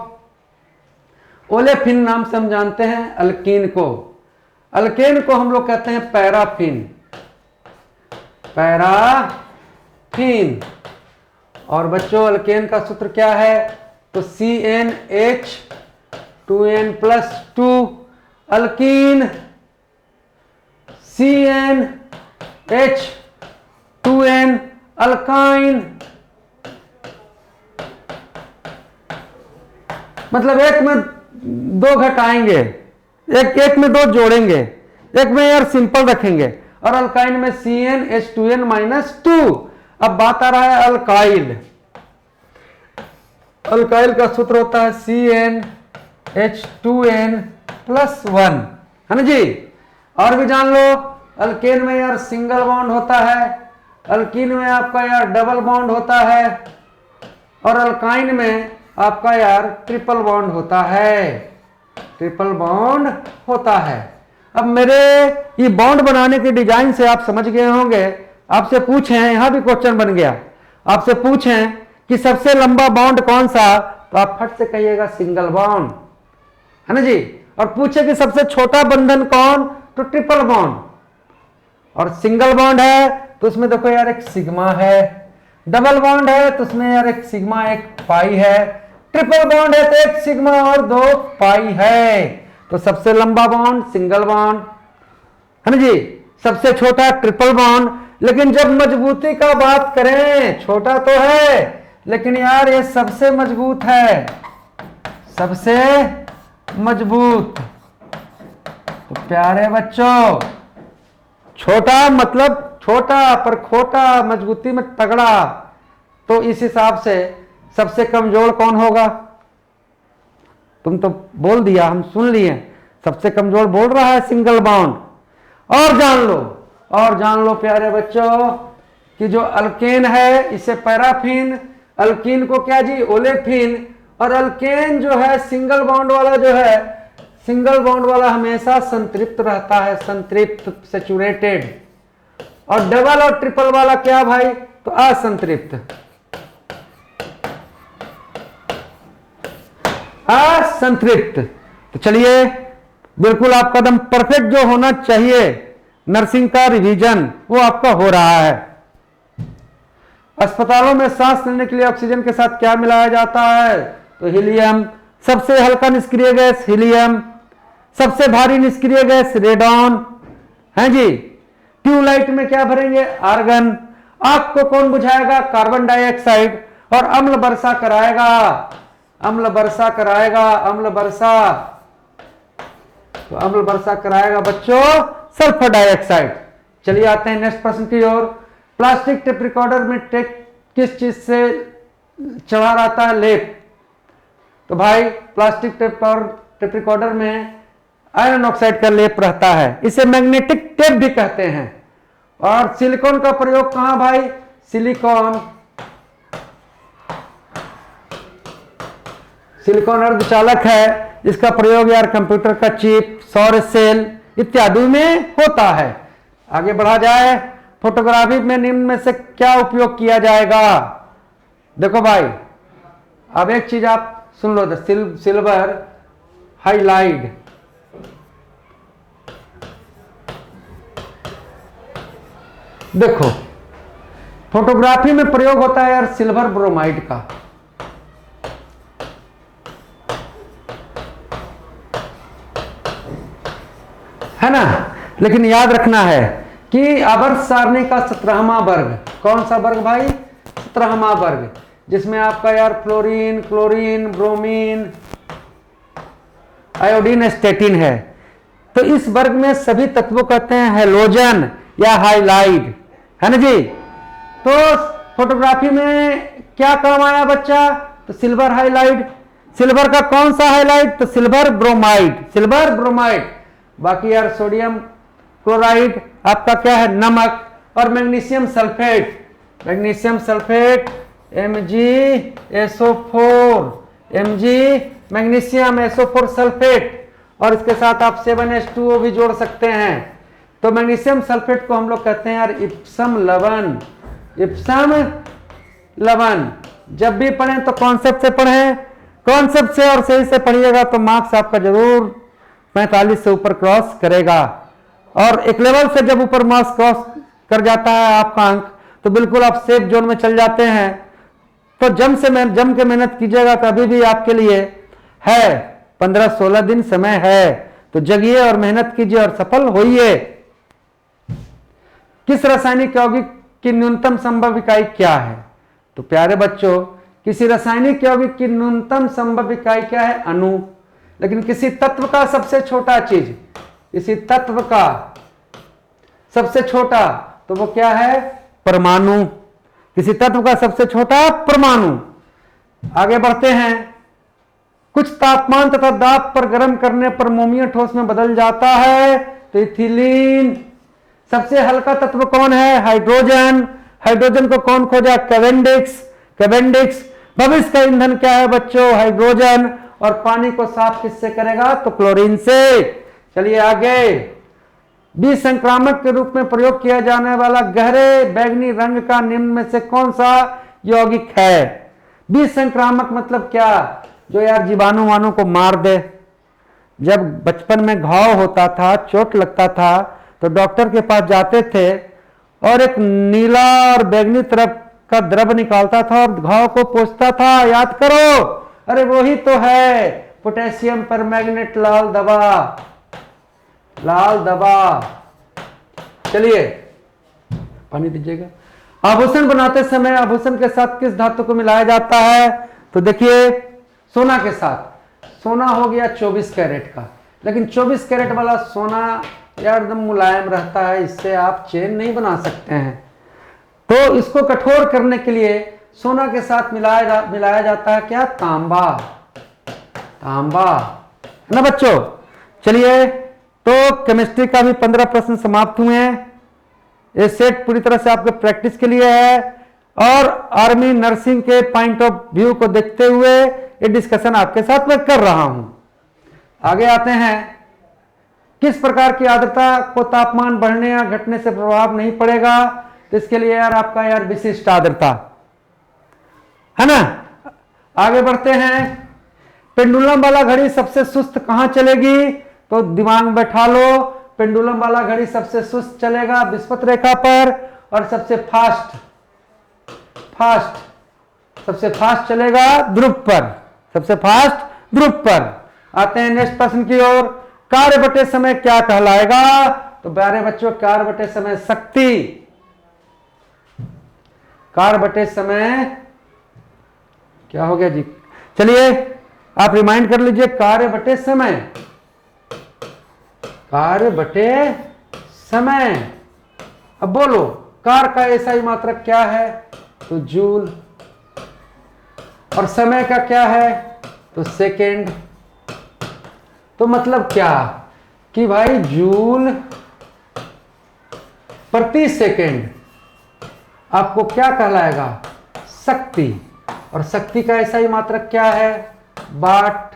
ओलेफिन नाम से हम जानते हैं अल्कीन को। अल्केन को हम लोग कहते हैं पैराफिन, पैराफिन। और बच्चों अल्केन का सूत्र क्या है? तो CnH2n+2 अल्कीन, CnH2n अल्काइन। मतलब एक में 2 घटाएंगे, एक में 2 जोड़ेंगे, एक में यार सिंपल रखेंगे। और अल्काइन में CnH2n-2। अब बात आ रहा है अल्काइल। अल्काइल का सूत्र होता है CnH2n+1, है ना जी। और भी जान लो अल्केन में यार सिंगल बॉन्ड होता है, अल्कीन में आपका यार डबल बॉन्ड होता है, और अल्काइन में आपका यार ट्रिपल बॉन्ड होता है, ट्रिपल बॉन्ड होता है। अब मेरे ये बॉन्ड बनाने के डिजाइन से आप समझ गए होंगे। आपसे पूछें, यहां भी क्वेश्चन बन गया, आपसे पूछें कि सबसे लंबा बॉन्ड कौन सा, तो आप फट से कहिएगा सिंगल बॉन्ड, है ना जी। और पूछे कि सबसे छोटा बंधन कौन, तो ट्रिपल बॉन्ड। और सिंगल बॉन्ड है तो उसमें देखो यार एक सिग्मा है, डबल बॉन्ड है तो उसमें यार एक सिग्मा एक पाई है, ट्रिपल बॉन्ड है तो एक सिग्मा और 2 पाई है। तो सबसे लंबा बॉन्ड सिंगल बॉन्ड, है ना जी, सबसे छोटा ट्रिपल बॉन्ड। लेकिन जब मजबूती का बात करें, छोटा तो है लेकिन यार ये सबसे मजबूत है, सबसे मजबूत। तो प्यारे बच्चों, छोटा मतलब छोटा पर खोटा, मजबूती में तगड़ा। तो इस हिसाब से सबसे कमजोर कौन होगा? तुम तो बोल दिया, हम सुन लिए। सबसे कमजोर बोल रहा है सिंगल बॉन्ड। और जान लो प्यारे बच्चों कि जो अल्केन है इसे पैराफिन, अल्कीन को क्या जी, ओलेफिन। और अल्केन जो है सिंगल बॉन्ड वाला जो है, सिंगल बॉन्ड वाला हमेशा संतृप्त रहता है, संतृप्त, सैचुरेटेड। और डबल और ट्रिपल वाला क्या भाई? तो असंतृप्त, असंतृप्त। तो चलिए, बिल्कुल आपका एकदम परफेक्ट जो होना चाहिए नर्सिंग का रिवीजन वो आपका हो रहा है। अस्पतालों में सांस लेने के लिए ऑक्सीजन के साथ क्या मिलाया जाता है? तो हीलियम। सबसे हल्का निष्क्रिय गैस हीलियम, सबसे भारी निष्क्रिय गैस रेडॉन है जी। ट्यूबलाइट में क्या भरेंगे? आर्गन। आग को कौन बुझाएगा? Carbon dioxide. और अम्ल वर्षा कराएगा, अम्ल वर्षा कराएगा, अम्ल वर्षा। तो अम्ल वर्षा कराएगा बच्चों सल्फर डाइऑक्साइड। चलिए आते हैं नेक्स्ट प्रश्न की ओर। प्लास्टिक टेप रिकॉर्डर में टेप किस चीज से चढ़ा रहता है? लेप। तो भाई प्लास्टिक टेप और टेप रिकॉर्डर में आयरन ऑक्साइड का लेप रहता है, इसे मैग्नेटिक टेप भी कहते हैं। और सिलिकॉन का प्रयोग कहां भाई? सिलिकॉन, सिलिकॉन अर्धचालक है जिसका प्रयोग यार कंप्यूटर का चिप, सौर सेल इत्यादि में होता है। आगे बढ़ा जाए। फोटोग्राफी में निम्न में से क्या उपयोग किया जाएगा? देखो भाई, अब एक चीज आप सुन लो, सिल्वर हाइलाइड। देखो फोटोग्राफी में प्रयोग होता है यार सिल्वर ब्रोमाइड का। है ना? लेकिन याद रखना है कि आवर्त सारणी का 17वां वर्ग, कौन सा वर्ग भाई? 17वां वर्ग, जिसमें आपका यार fluorine, chlorine, bromine, iodine, statin है। तो इस वर्ग में सभी तत्वों कहते हैं हेलोजन या हाइलाइड, है ना जी। तो फोटोग्राफी में क्या काम आया बच्चा? तो सिल्वर हाइलाइड। सिल्वर का कौन सा हाइलाइड? तो सिल्वर ब्रोमाइड, सिल्वर ब्रोमाइड। बाकी यार सोडियम क्लोराइड आपका क्या है? नमक। और magnesium sulphate, magnesium sulphate MgSO4, Mg magnesium SO4 sulphate. और इसके साथ आप 7H2O भी जोड़ सकते हैं। तो मैग्नीशियम सल्फेट को हम लोग कहते हैं यार इप्सम लवण, इप्सम लवण। जब भी पढ़ें तो कॉन्सेप्ट से पढ़ें, कॉन्सेप्ट से और सही से पढ़िएगा तो मार्क्स आपका जरूर 45 से ऊपर क्रॉस करेगा। और एक लेवल से जब ऊपर मार्क्स क्रॉस कर जाता है आपका अंक, तो बिल्कुल आप सेफ जोन में चल जाते हैं। तो जम के मेहनत कीजिएगा, कभी भी आपके लिए है 15-16 दिन समय है। तो जगिए और मेहनत कीजिए और सफल होइए। किस रासायनिक यौगिक की न्यूनतम संभव इकाई क्या है? तो प्यारे बच्चों, किसी रासायनिक यौगिक की न्यूनतम संभव इकाई क्या है? अणु। लेकिन किसी तत्व का सबसे छोटा चीज, किसी तत्व का सबसे छोटा, तो वो क्या है? परमाणु। किसी तत्व का सबसे छोटा परमाणु। आगे बढ़ते हैं। कुछ तापमान तथा दाब पर गर्म करने पर मोमीय ठोस में बदल जाता है, तो इथिलीन। सबसे हल्का तत्व कौन है? हाइड्रोजन। हाइड्रोजन को कौन खोजा? कैवेंडिक्स, कैवेंडिक्स। भविष्य का ईंधन क्या है बच्चों? हाइड्रोजन। और पानी को साफ किससे करेगा? तो क्लोरीन से। चलिए आगे। विसंक्रामक के रूप में प्रयोग किया जाने वाला गहरे बैंगनी रंग का निम्न में से कौन सा यौगिक है? विसंक्रामक मतलब क्या? जो यार जीवाणु वाणु को मार दे। जब बचपन में घाव होता था, चोट लगता था, तो डॉक्टर के पास जाते थे और एक नीला और बैंगनी तरफ का द्रव निकालता था और घाव को पोंछता था। याद करो, अरे वही तो है पोटेशियम परमैंगनेट लाल दवा, लाल दवा। चलिए पानी दीजिएगा। आभूषण बनाते समय आभूषण के साथ किस धातु को मिलाया जाता है? तो देखिए सोना के साथ। सोना हो गया 24 कैरेट का, लेकिन 24 कैरेट वाला सोना यार एकदम मुलायम रहता है, इससे आप चेन नहीं बना सकते हैं। तो इसको कठोर करने के लिए सोना के साथ मिलाया जाता है क्या? तांबा। तांबा है ना बच्चों। चलिए, तो केमिस्ट्री का भी 15 प्रश्न समाप्त हुए हैं। ये सेट पूरी तरह से आपके प्रैक्टिस के लिए है और आर्मी नर्सिंग के पॉइंट ऑफ व्यू को देखते हुए ये डिस्कशन आपके साथ मैं कर रहा हूं। आगे आते हैं, किस प्रकार की आर्द्रता को तापमान बढ़ने या घटने से प्रभाव नहीं पड़ेगा? तो इसके लिए यार आपका यार विशिष्ट आर्द्रता है ना। आगे बढ़ते हैं, पेंडुलम वाला घड़ी सबसे सुस्त कहां चलेगी? तो दिमाग में बैठा लो, पेंडुलम वाला घड़ी सबसे सुस्त चलेगा विषुवत रेखा पर और सबसे फास्ट चलेगा ध्रुव पर, सबसे फास्ट ध्रुव पर। आते हैं नेक्स्ट प्रश्न की ओर, कार्य बटे समय क्या कहलाएगा? तो प्यारे बच्चों, कार्य बटे समय शक्ति। कार्य बटे समय क्या हो गया जी? चलिए आप रिमाइंड कर लीजिए, कार्य बटे समय, कार्य बटे समय। अब बोलो, कार्य का ऐसा मात्रक क्या है? तो जूल। और समय का क्या है? तो सेकेंड। तो मतलब क्या कि भाई जूल प्रति सेकेंड आपको क्या कहलाएगा? शक्ति। और शक्ति का ऐसा ही मात्रक क्या है? वाट।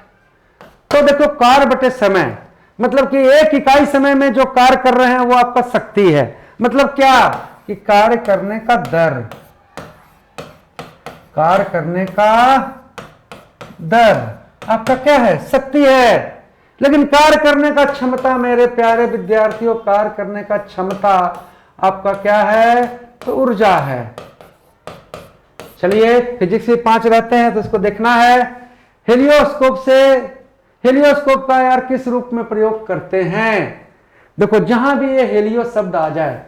तो देखो, कार्य बटे समय मतलब कि एक इकाई समय में जो कार्य कर रहे हैं वो आपका शक्ति है। मतलब क्या कि कार्य करने का दर, कार्य करने का दर आपका क्या है? शक्ति है। लेकिन कार्य करने का क्षमता मेरे प्यारे विद्यार्थियों, कार्य करने का क्षमता आपका क्या है? तो ऊर्जा है। चलिए फिजिक्स में 5 रहते हैं तो इसको देखना है। हेलियोस्कोप का यार किस रूप में प्रयोग करते हैं? देखो, जहां भी ये हेलियो शब्द आ जाए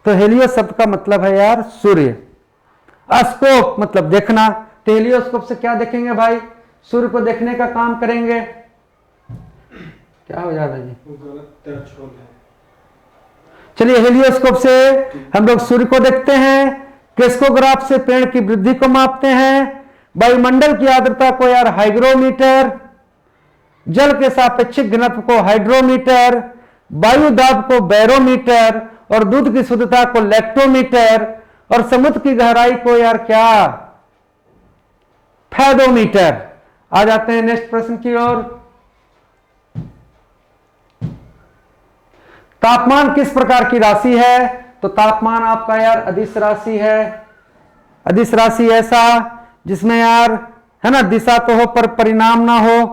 तो हेलियो शब्द का मतलब है यार सूर्य, स्कोप मतलब देखना। तो हेलियोस्कोप से क्या देखेंगे भाई? सूर्य को देखने का काम करेंगे। क्या हो जाता है जी? चलिए, हेलियोस्कोप से हम लोग सूर्य को देखते हैं, क्रेस्कोग्राफ से पेड़ की वृद्धि को मापते हैं, वायुमंडल की आर्द्रता को यार हाइग्रोमीटर, जल के सापेक्षिक घनत्व को हाइड्रोमीटर, वायु दाब को बैरोमीटर और दूध की शुद्धता को लैक्टोमीटर और समुद्र की गहराई को यार क्या? फैदोमीटर। आ जाते हैं नेक्स्ट प्रश्न की ओर। तापमान किस प्रकार की राशि है? तो तापमान आपका यार अदिश राशि है। अदिश राशि ऐसा जिसमें यार है ना दिशा तो हो पर परिणाम ना हो।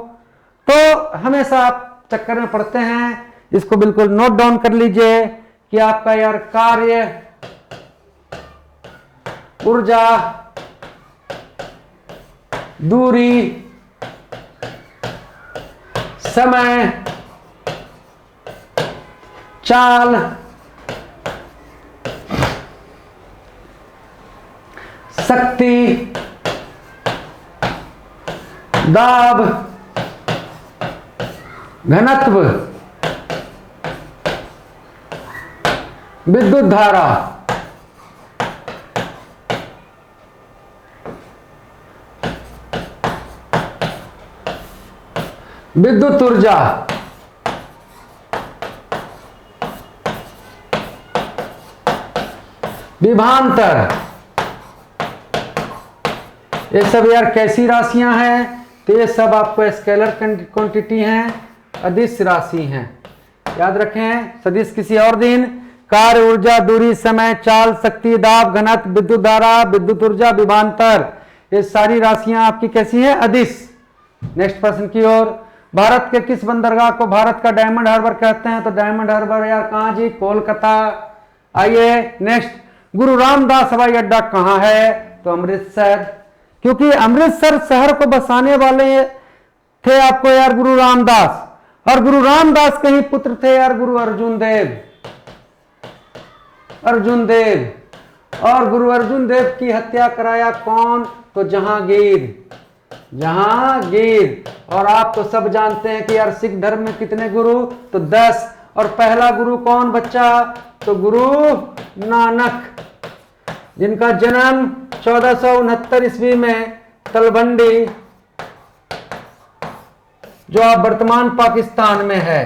तो हमेशा आप चक्कर में पड़ते हैं, इसको बिल्कुल नोट डाउन कर लीजिए कि आपका यार कार्य, ऊर्जा, दूरी, समय, चाल, शक्ति, दाब, घनत्व, विद्युत धारा, विद्युत ऊर्जा, विभवांतर, ये सब यार कैसी राशियां हैं? तो ये सब आपको स्केलर क्वांटिटी हैं, अदिश राशि हैं। याद रखें, सदिश किसी और दिन, कार्य, ऊर्जा, दूरी, समय, चाल, शक्ति, दाब, घनत्व, विद्युत धारा, विद्युत ऊर्जा, विभवांतर, ये सारी राशियां आपकी कैसी हैं? अदिश। नेक्स्ट प्रश्न की ओर, भारत के किस बंदरगाह को भारत का डायमंड हार्बर कहते हैं? तो डायमंड हार्बर यार कहां जी? कोलकाता। आइए नेक्स्ट, गुरु रामदास हवाई अड्डा कहां है? तो अमृतसर, क्योंकि अमृतसर शहर को बसाने वाले थे आपको यार गुरु रामदास, और गुरु रामदास के ही पुत्र थे यार गुरु अर्जुन देव। अर्जुन देव, और गुरु अर्जुन देव की हत्या कराया कौन? तो जहांगीर। जहांगीर। और आप तो सब जानते हैं कि यार सिख धर्म में कितने गुरु, तो 10। और पहला गुरु कौन बच्चा, तो गुरु नानक, जिनका जन्म 1469 ईस्वी में तलवंडी, जो अब वर्तमान पाकिस्तान में है।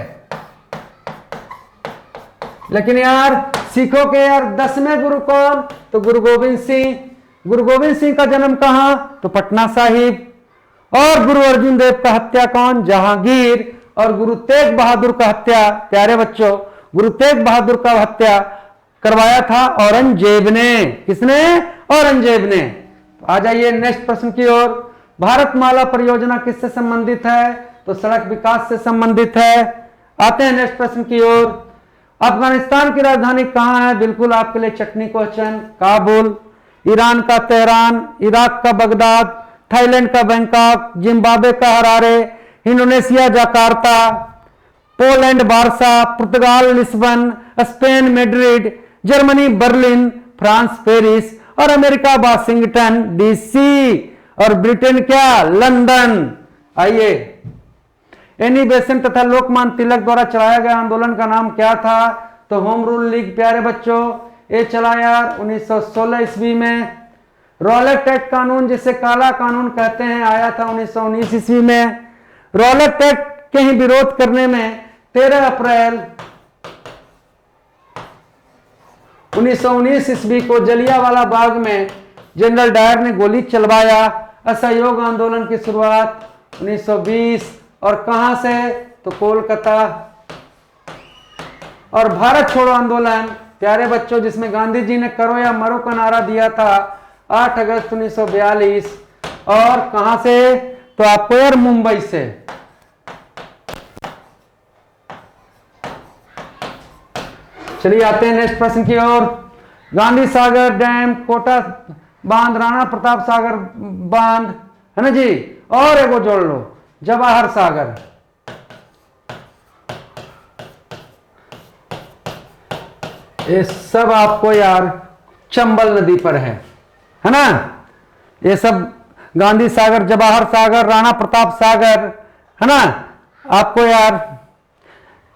लेकिन यार सिखों के यार 10वें गुरु कौन, तो गुरु गोविंद सिंह। गुरु गोविंद सिंह का जन्म कहां, तो पटना साहिब। और गुरु अर्जुन देव का हत्या कौन, जहांगीर। और गुरु तेग बहादुर का हत्या, प्यारे बच्चों, गुरु तेग बहादुर का हत्या करवाया था औरंगजेब ने। किसने, औरंगजेब ने। आ जाइए नेक्स्ट प्रश्न की ओर। भारतमाला परियोजना किससे संबंधित है, तो सड़क विकास से संबंधित है। आते हैं नेक्स्ट प्रश्न की ओर। अफगानिस्तान की राजधानी कहां है, बिल्कुल आपके लिए चटनी क्वेश्चन, काबुल। ईरान का तेहरान, इराक का बगदाद, थाईलैंड का बैंकॉक, जिम्बाब्वे का Harare, Indonesia Jakarta, Poland Warsaw, पुर्तगाल Lisbon, Spain Madrid, Germany Berlin, France Paris, और अमेरिका वाशिंगटन डीसी, और ब्रिटेन क्या, लंदन। आइए, एनी बेसेंट तथा लोकमान्य तिलक द्वारा चलाया गया आंदोलन का नाम क्या था, तो होम रूल लीग। प्यारे बच्चों, ये चला यार 1916 ईस्वी में। रॉलेट एक्ट कानून, जिसे काला कानून कहते हैं, आया था 1919 ईस्वी में। रॉलेट एक्ट के ही विरोध करने में 13 अप्रैल 1919 ईस्वी को जलियांवाला बाग में जनरल डायर ने गोली चलवाया। असहयोग आंदोलन की शुरुआत 1920, और कहां से, तो कोलकाता। और भारत छोड़ो आंदोलन, प्यारे बच्चों, जिसमें गांधी जी ने करो या मरो का नारा दिया था, 8 अगस्त 1942। और कहां से, तो आपको यार मुंबई से। चलिए आते हैं नेक्स्ट प्रश्न की ओर। गांधी सागर डैम, कोटा बांध, राणा प्रताप सागर बांध, है ना जी, और एगो जोड़ लो, जवाहर सागर। ये सब आपको यार चंबल नदी पर है ना। ये सब गांधी सागर, जवाहर सागर, राणा प्रताप सागर, है ना। आपको यार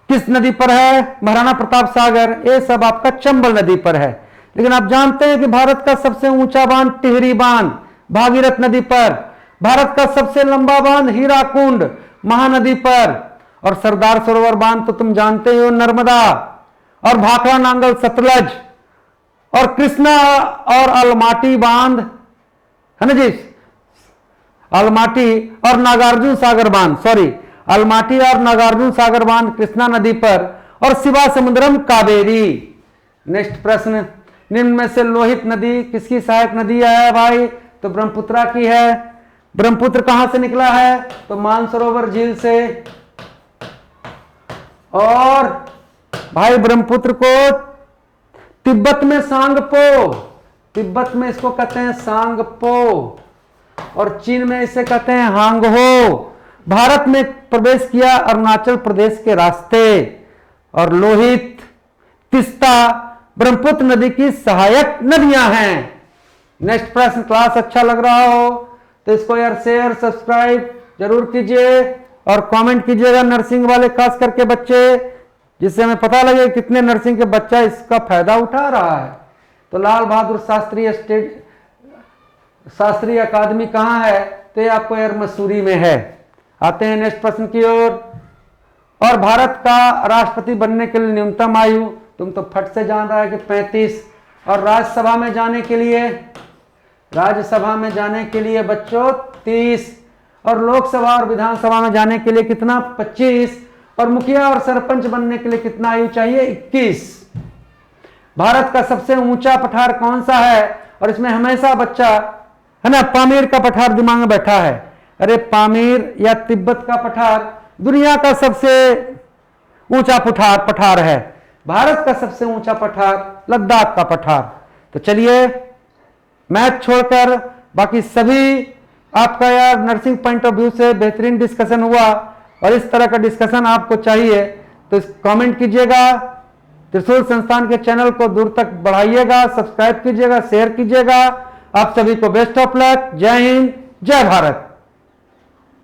किस नदी पर है, महाराणा प्रताप सागर, ये सब आपका चंबल नदी पर है। लेकिन आप जानते हैं कि भारत का सबसे ऊंचा बांध टिहरी बांध, भागीरथ नदी पर। भारत का सबसे लंबा बांध हीराकुंड, महानदी पर। और सरदार सरोवर बांध तो तुम जानते हो, नर्मदा। और भाखड़ा नांगल सतलज, और कृष्णा और अलमाटी बांध, है ना जी, अलमाटी और नागार्जुन सागर बांध, सॉरी, अलमाटी और नागार्जुन सागर बांध कृष्णा नदी पर। और शिवा समुद्रम कावेरी। नेक्स्ट प्रश्न, निम्न में से लोहित नदी किसकी सहायक नदी है भाई, तो ब्रह्मपुत्रा की है। ब्रह्मपुत्र कहां से निकला है, तो मानसरोवर झील से। और भाई ब्रह्मपुत्र को तिब्बत में सांगपो, तिब्बत में इसको कहते हैं सांगपो, और चीन में इसे कहते हैं हांगहो। भारत में प्रवेश किया अरुणाचल प्रदेश के रास्ते। और लोहित, तिस्ता, ब्रह्मपुत्र नदी की सहायक नदियां हैं। नेक्स्ट प्रश्न, क्लास अच्छा लग रहा हो तो इसको यार शेयर सब्सक्राइब जरूर कीजिए और कमेंट कीजिएगा, नर्सिंग वाले खास करके बच्चे, जिससे हमें पता लगे कितने नर्सिंग के बच्चा इसका फायदा उठा रहा है। तो लाल बहादुर शास्त्री अकादमी कहाँ है, तो ये आपको यार मसूरी में है। आते हैं नेक्स्ट प्रश्न की ओर। और भारत का राष्ट्रपति बनने के लिए न्यूनतम आयु, तुम तो फट से जान रहा है कि 35। और राज्यसभा में जाने के लिए बच्चों 30। और लोकसभा और विधानसभा में जाने के लिए कितना, 25। और मुखिया और सरपंच बनने के लिए कितना आयु चाहिए, 21। भारत का सबसे ऊंचा पठार कौन सा है, और इसमें हमेशा बच्चा, है ना, पामीर का पठार दिमाग में बैठा है। अरे पामीर या तिब्बत का पठार दुनिया का सबसे ऊंचा पठार है। भारत का सबसे ऊंचा पठार लद्दाख का पठार। तो चलिए, मैथ छोड़कर बाकी सभी आपका यार नर्सिंग पॉइंट ऑफ व्यू से बेहतरीन डिस्कशन हुआ। और इस तरह का डिस्कशन आपको चाहिए तो कमेंट कीजिएगा, त्रिशूल संस्थान के चैनल को दूर तक बढ़ाइएगा, सब्सक्राइब कीजिएगा, शेयर कीजिएगा। आप सभी को बेस्ट ऑफ लक। जय हिंद, जय भारत।